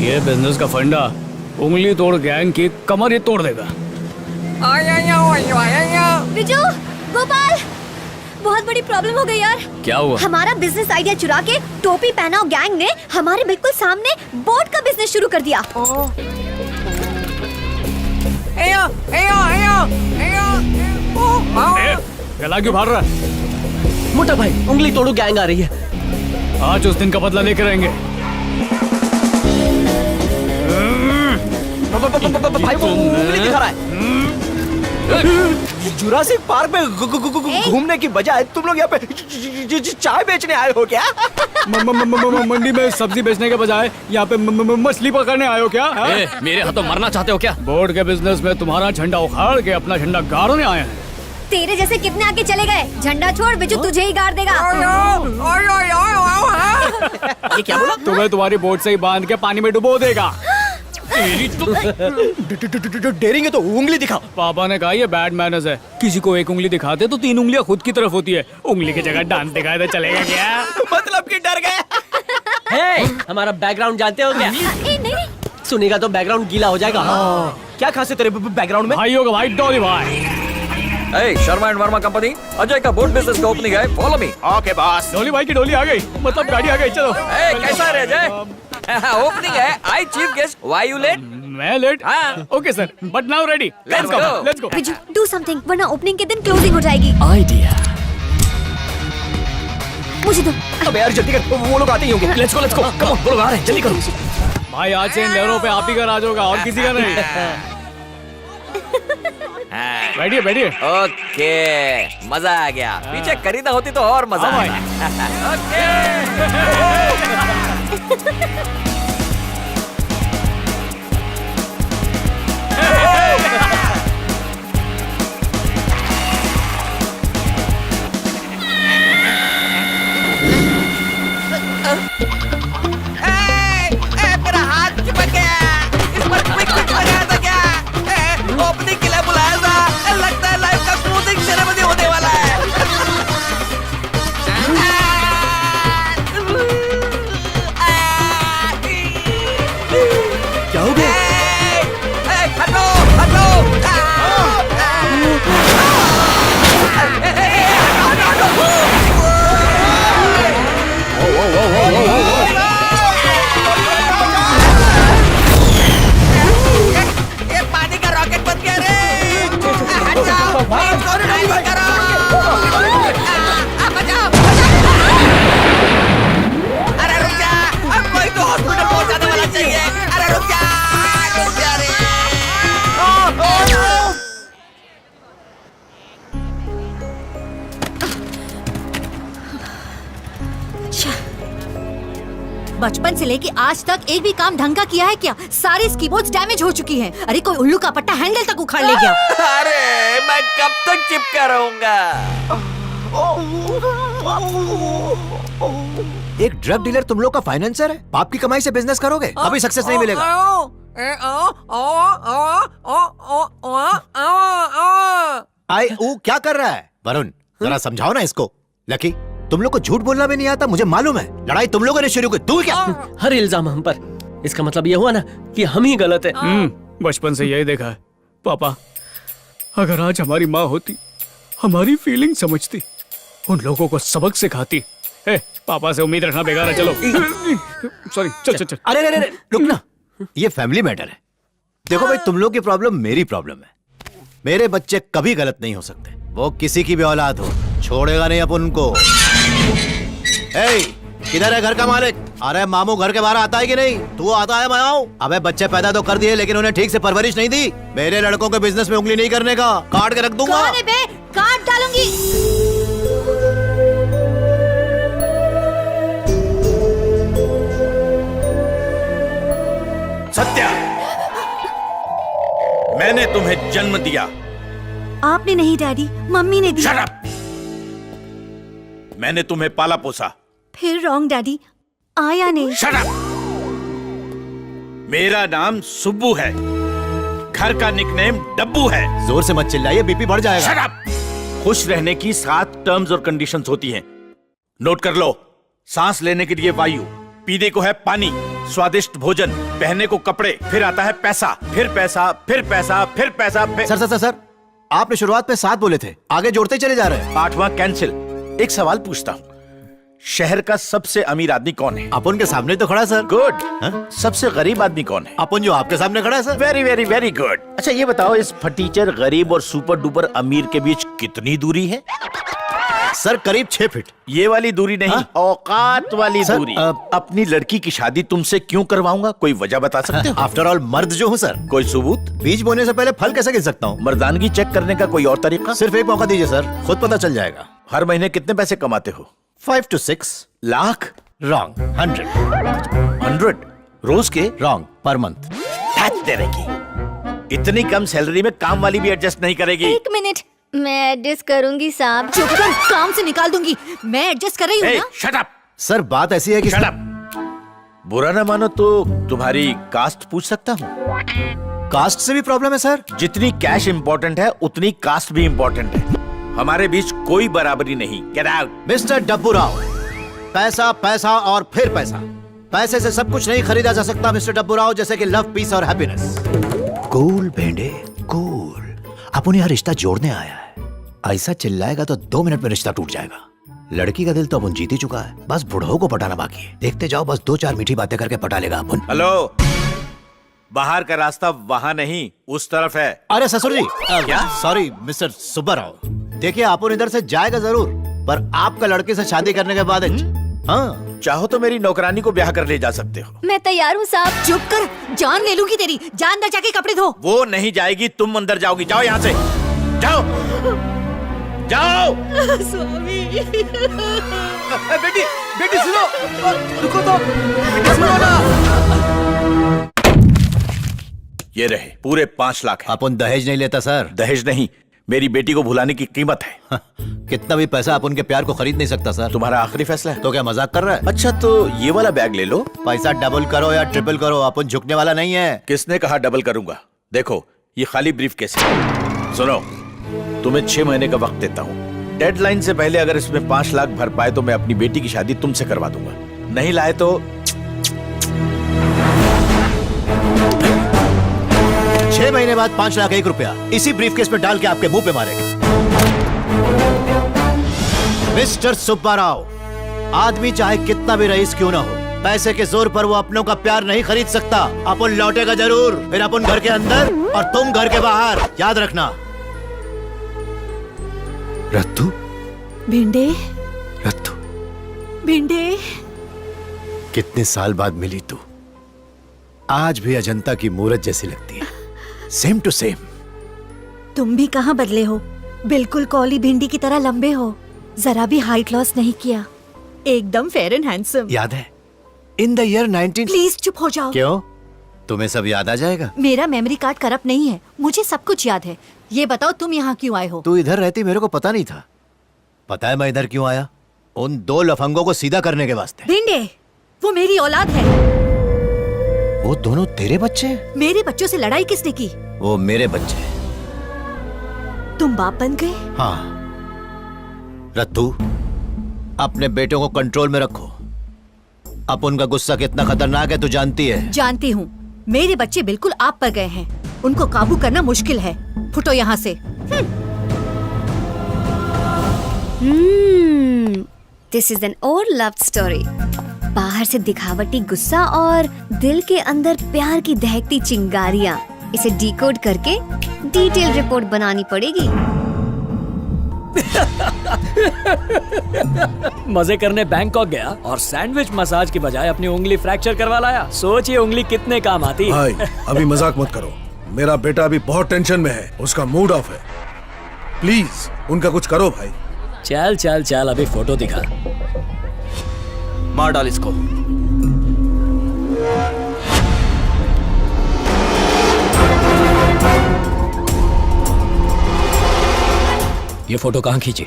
ये बिजनेस का फंडा उंगली तोड़ गैंग की कमर ही तोड़ देगा। विजू, गोपाल, बहुत बड़ी प्रॉब्लम हो गई यार। क्या हुआ? हमारा बिजनेस आइडिया चुरा के टोपी पहना गैंग ने हमारे बिल्कुल सामने बोट का बिजनेस शुरू कर दिया। गला क्यों फाड़ रहा है? मोटा भाई, उंगली तोड़ो गैंग आ रही है। आज उस दिन का बदला लेकर रहेंगे। भाई वो उंगली दिखा रहा है। जुरासिक पार्क में घूमने की बजाय तुम लोग यहाँ पे चाय बेचने आए हो क्या? मंडी में सब्जी बेचने के बजाय यहाँ पे मछली पकड़ने आए हो क्या? मेरे हाथों मरना चाहते हो क्या? बोर्ड के बिजनेस में तुम्हारा झंडा उखाड़ के अपना झंडा गाड़ने आए हैं। तेरे जैसे कितने आगे चले गए। झंडा छोड़, बिजू तुझे ही गाड़ देगा। ये क्या बोला? तुम्हें तुम्हारी बोट से ही बांध के पानी में डुबो देगा। डेरिंग है तो उंगली दिखाओ। पापा ने कहा ये बैड मैनर्स है। किसी को एक उंगली दिखाते तो 3 उंगलियां खुद की तरफ होती है। उंगली की जगह डांस दिखाए तो चलेगा क्या? मतलब कि डर गए। हमारा बैकग्राउंड जानते हो क्या? नहीं। सुनेगा तो बैकग्राउंड गीला हो जाएगा। क्या खासियत तेरे बैकग्राउंड में? भाइयों का भाई डॉली भाई। शर्मा एंड वर्मा कंपनी अजय का बोट बिजनेस का ओपनिंग है। Follow me. Okay boss. Dolly भाई की डोली आ गई, मतलब गाड़ी आ गई। चलो। कैसा है अजय? ओपनिंग है। I chief guest, why you late? मैं late? Okay sir, but now ready. Let's go. Let's go. Viju, do something, वरना ओपनिंग के दिन क्लोजिंग हो जाएगी। आइडिया। मुझे दो। अबे यार जल्दी कर, वो लोग आते ही होंगे। लेट्स गो कम ऑन, वो लोग आ रहे हैं, जल्दी करो। भाई आज से इन लहरों पे आप ही का राज होगा और किसी का नहीं। बैठिए बैठिए। ओके, मजा आ गया। पीछे खरीदा होती तो और मजा हाँ आता। ओके। मेरा हाथ चिपक गया। इस पर क्विक फिक्स लगाया था क्या? ओपनिंग के लिए बुलाया था। लगता है लाइव का क्लोजिंग सेरेमनी होने वाला है। क्या हो गया? हटो हटो। ये पानी का रॉकेट बन गया रे। हट जाओ, ड्राइविंग करो। बचाओ। अरे रुक जा, अब कोई तो हॉस्पिटल पहुंचाने वाला चाहिए। अरे रुक जा रे। बचपन से लेके आज तक एक भी काम ढंग का किया है क्या? सारी कीबोर्ड्स डैमेज हो चुकी हैं। अरे कोई उल्लू का पट्टा हैंडल तक उखाड़ ले गया। अरे मैं कब तक चिपका रहूंगा? एक ड्रग डीलर तुम लोग का फाइनेंसर है। बाप की कमाई से बिजनेस करोगे कभी सक्सेस नहीं मिलेगा। आई वो क्या कर रहा है? वरुण जरा समझाओ ना इसको। लकी तुम लोग को झूठ बोलना भी नहीं आता, मुझे मालूम है। लड़ाई तुम लोगों ने शुरू की, तू क्या? हर इल्जाम हम पर। इसका मतलब ये हुआ ना कि हम ही गलत है। बचपन से यही देखा है। पापा, अगर आज हमारी माँ होती, हमारी फीलिंग समझती, उन लोगों को सबक सिखाती। पापा से उम्मीद रखना बेकार है। चलो सॉरी, चल। अरे रुक ना, ये फैमिली मैटर है। देखो भाई, तुम लोग की प्रॉब्लम मेरी प्रॉब्लम है। मेरे बच्चे कभी गलत नहीं हो सकते। वो किसी की भी औलाद हो, छोड़ेगा नहीं अपन उनको। किधर है घर का मालिक? अरे मामू घर के बाहर आता है कि नहीं? तू आता है मैं आऊं? अबे बच्चे पैदा तो कर दिए लेकिन उन्हें ठीक से परवरिश नहीं दी। मेरे लड़कों के बिजनेस में उंगली नहीं करने का, काट के रख दूंगा। कौन है बे? काट डालूंगी। सत्या, मैंने तुम्हें जन्म दिया। आपने नहीं डैडी, मम्मी ने दिया। Shut up! मैंने तुम्हें पाला पोसा। फिर रॉन्ग डैडी, आया नहीं। Shut up! मेरा नाम सुब्बू है। घर का निकनेम डब्बू है। जोर से मत चिल्लाइए, बीपी बढ़ जाएगा। Shut up! खुश रहने की 7 टर्म्स और कंडीशंस होती हैं। नोट कर लो। सांस लेने के लिए वायु, पीने को है पानी, स्वादिष्ट भोजन, पहनने को कपड़े, फिर आता है पैसा, फिर पैसा, फिर पैसा, फिर पैसा, फिर... सर आपने शुरुआत में 7 बोले थे, आगे जोड़ते चले जा रहे हैं। 8वां कैंसिल। एक सवाल पूछता हूँ, शहर का सबसे अमीर आदमी कौन है? अपन के सामने तो खड़ा है सर। गुड। हाँ? सबसे गरीब आदमी कौन है? अपन जो आपके सामने खड़ा है sir. Very very very good. अच्छा ये बताओ, इस फटीचर गरीब और सुपर डुपर अमीर के बीच कितनी दूरी है? सर करीब 6 फीट। ये वाली दूरी नहीं, हाँ? औकात वाली सर, दूरी। अपनी लड़की की शादी तुमसे क्यों करवाऊंगा? कोई वजह बता सकते हो? आफ्टर ऑल मर्द जो हूँ सर। कोई सबूत? बीज बोने से पहले फल कैसे गिन सकता हूँ? मर्दानगी चेक करने का कोई और तरीका? सिर्फ एक मौका दीजिए सर, खुद पता चल जाएगा। हर महीने कितने पैसे कमाते हो? 5 to 6 लाख? रॉन्ग। 100 रोज के? Wrong per month. तेरे की इतनी कम सैलरी में काम वाली भी एडजस्ट नहीं करेगी। 1 मिनट, मैं एडजस्ट करूंगी साहब। चुप कर, काम से निकाल दूंगी। मैं एडजस्ट कर रही हूँ ना। Shut up. सर बात ऐसी है कि शट अप। बुरा ना मानो तो तुम्हारी कास्ट पूछ सकता हूँ? कास्ट से भी प्रॉब्लम है सर। जितनी कैश इंपॉर्टेंट है उतनी कास्ट भी इंपॉर्टेंट है। हमारे बीच कोई बराबरी नहीं। Get out. मिस्टर डब्बू राव, पैसा पैसा और फिर पैसा। पैसे से सब कुछ नहीं खरीदा जा सकता मिस्टर डब्बू राव, जैसे कि लव, पीस और हैप्पीनेस। कूल भेंडे कूल। अपन यहाँ रिश्ता जोड़ने आया है। ऐसा चिल्लाएगा तो 2 मिनट में रिश्ता टूट जाएगा। लड़की का दिल तो अपन जीत ही चुका है, बस बुढ़ाओ को पटाना बाकी है। देखते जाओ, बस 2-4 मीठी बातें करके पटा लेगा अपन। हेलो, बाहर का रास्ता वहाँ नहीं उस तरफ है। अरे ससुर जी, क्या? Sorry mister Subba Rao. देखिए अपन इधर से जाएगा जरूर, पर आपका लड़के से शादी करने के बाद हाँ, चाहो तो मेरी नौकरानी को ब्याह कर ले जा सकते हो। मैं तैयार हूँ साहब। चुप कर, जान ले लूंगी तेरी। जा अंदर जाके कपड़े धो। वो नहीं जाएगी, तुम अंदर जाओगी। जाओ यहाँ से, जाओ जाओ। स्वामी, बेटी बेटी सुनो, रुको तो, बेटी सुनो ना। ये रहे पूरे 5 लाख है। अपन दहेज नहीं लेता सर। दहेज नहीं, मेरी बेटी को भुलाने की कीमत है। कितना भी पैसा अपन के प्यार को खरीद नहीं सकता सर। तुम्हारा आखिरी फैसला है। तो क्या मजाक कर रहा है? अच्छा तो ये वाला बैग ले लो। पैसा डबल करो या ट्रिपल करो, अपन झुकने वाला नहीं है। किसने कहा डबल करूंगा? देखो ये खाली ब्रीफ केस है। सुनो, तुम्हें 6 महीने का वक्त देता हूँ। डेडलाइन से पहले अगर इसमें 5 लाख भर पाए तो मैं अपनी बेटी की शादी तुमसे करवा दूंगा। नहीं लाए तो 6 महीने बाद 5 लाख 1 रुपया इसी ब्रीफकेस में डाल के आपके मुंह पे मारेगा। मिस्टर सुब्बा राव, आदमी चाहे कितना भी रईस क्यों ना हो, पैसे के जोर पर वो अपनों का प्यार नहीं खरीद सकता। अपन लौटेगा जरूर, फिर अपन घर के अंदर और तुम घर के बाहर। याद रखना। रत्तू, भिंडे, रत्तू, भिंडे। कितने साल बाद मिली तू, आज भी अजंता की मूरत जैसी लगती है। Same to same. तुम भी कहाँ बदले हो, बिल्कुल कौली भिंडी की तरह लंबे हो। जरा भी हाइट लॉस नहीं किया, एकदम फेयर एंड हैंडसम। याद है इन द ईयर 19... प्लीज चुप हो जाओ। क्यों, तुम्हें सब याद आ जाएगा? मेरा मेमोरी कार्ड करप्ट नहीं है, मुझे सब कुछ याद है। ये बताओ तुम यहाँ क्यों आए हो? तू इधर रहती मेरे को पता नहीं था। पता है मैं इधर क्यों आया? उन 2 लफंगों को सीधा करने के वास्ते। भिंडे, वो मेरी औलाद है। वो दोनों तेरे बच्चे हैं? मेरे बच्चों से लड़ाई किसने की? वो मेरे बच्चे हैं। तुम बाप बन गए? हाँ रत्तू, अपने बेटों को कंट्रोल में रखो। अब उनका गुस्सा कितना खतरनाक है तू जानती है। जानती हूँ, मेरे बच्चे बिल्कुल आप पर गए हैं। उनको काबू करना मुश्किल है। फुटो यहाँ से। This is an old love story. बाहर से दिखावटी गुस्सा और दिल के अंदर प्यार की दहकती चिंगारियां। इसे डिकोड करके डिटेल रिपोर्ट बनानी पड़ेगी। मजे करने बैंकॉक गया और सैंडविच मसाज की बजाय अपनी उंगली फ्रैक्चर करवा लाया। सोच ये उंगली कितने काम आती है। भाई अभी मजाक मत करो, मेरा बेटा अभी बहुत टेंशन में है, उसका मूड ऑफ है। प्लीज उनका कुछ करो भाई। चल चल चल, अभी फोटो दिखा। मार डाल इसको। ये फोटो कहाँ खींची?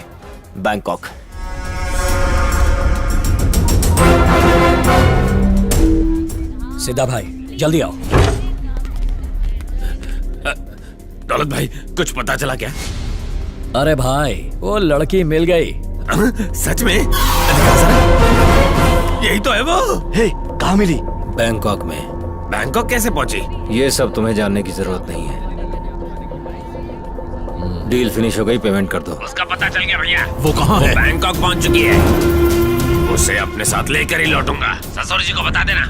बैंकॉक। सीधा भाई, जल्दी आओ। दौलत भाई, कुछ पता चला क्या? अरे भाई, वो लड़की मिल गई। सच में? यही तो है वो। हे, कहाँ मिली? बैंकॉक में। बैंकॉक कैसे पहुंची? ये सब तुम्हें जानने की जरूरत नहीं है। डील फिनिश हो गई, पेमेंट कर दो। उसका पता चल गया भैया। वो कहाँ है? बैंकॉक पहुंच चुकी है। उसे अपने साथ लेकर ही लौटूंगा। ससुर जी को बता देना।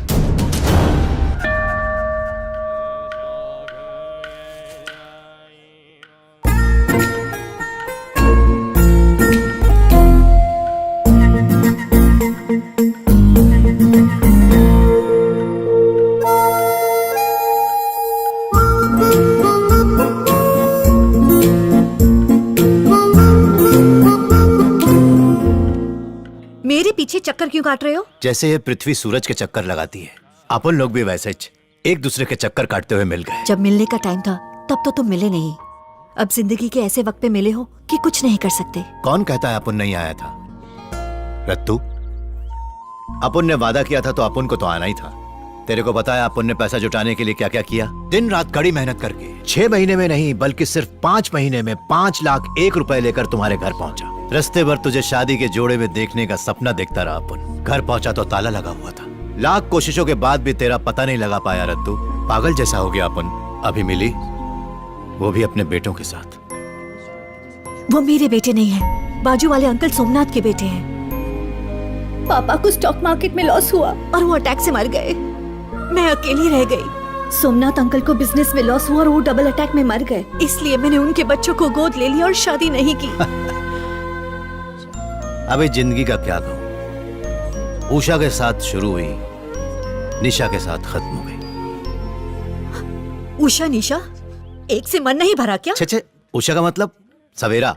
मेरे पीछे चक्कर क्यों काट रहे हो? जैसे ये पृथ्वी सूरज के चक्कर लगाती है, अपन लोग भी वैसे ही एक दूसरे के चक्कर काटते हुए मिल गए। जब मिलने का टाइम था तब तो तुम मिले नहीं। अब जिंदगी के ऐसे वक्त पे मिले हो कि कुछ नहीं कर सकते। कौन कहता है अपन नहीं आया था? रत्तू, अपन ने वादा किया था तो अपन को तो आना ही था। तेरे को बताया अपन ने पैसा जुटाने के लिए क्या क्या किया। दिन रात कड़ी मेहनत करके 6 महीने में नहीं बल्कि सिर्फ 5 महीने में 5,01,000 रुपए लेकर तुम्हारे घर पहुंचा। रास्ते भर तुझे शादी के जोड़े में देखने का सपना देखता रहा अपन। घर पहुंचा तो ताला लगा हुआ था। लाख कोशिशों के बाद भी तेरा पता नहीं लगा पाया रत्तू। पागल जैसा हो गया अपन। अभी मिली, वो भी अपने बेटों के साथ। वो मेरे बेटे नहीं है, बाजू वाले अंकल सोमनाथ के बेटे हैं। पापा को स्टॉक मार्केट में लॉस हुआ और वो अटैक से मर गए। मैं अकेली रह गई। सोमनाथ अंकल को बिजनेस में लॉस हुआ और वो डबल अटैक में मर गए। इसलिए मैंने उनके बच्चों को गोद ले लिया और शादी नहीं की। अभी जिंदगी का क्या कहूं। उषा के साथ शुरू हुई, निशा के साथ खत्म हो गई। उषा निशा, एक से मन नहीं भरा क्या? छे, उषा का मतलब सवेरा,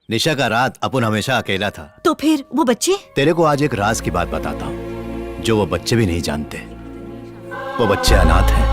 निशा का रात। अपन हमेशा अकेला था। तो फिर वो बच्चे? तेरे को आज एक राज की बात बताता हूँ जो वो बच्चे भी नहीं जानते। वो बच्चे अनाथ हैं।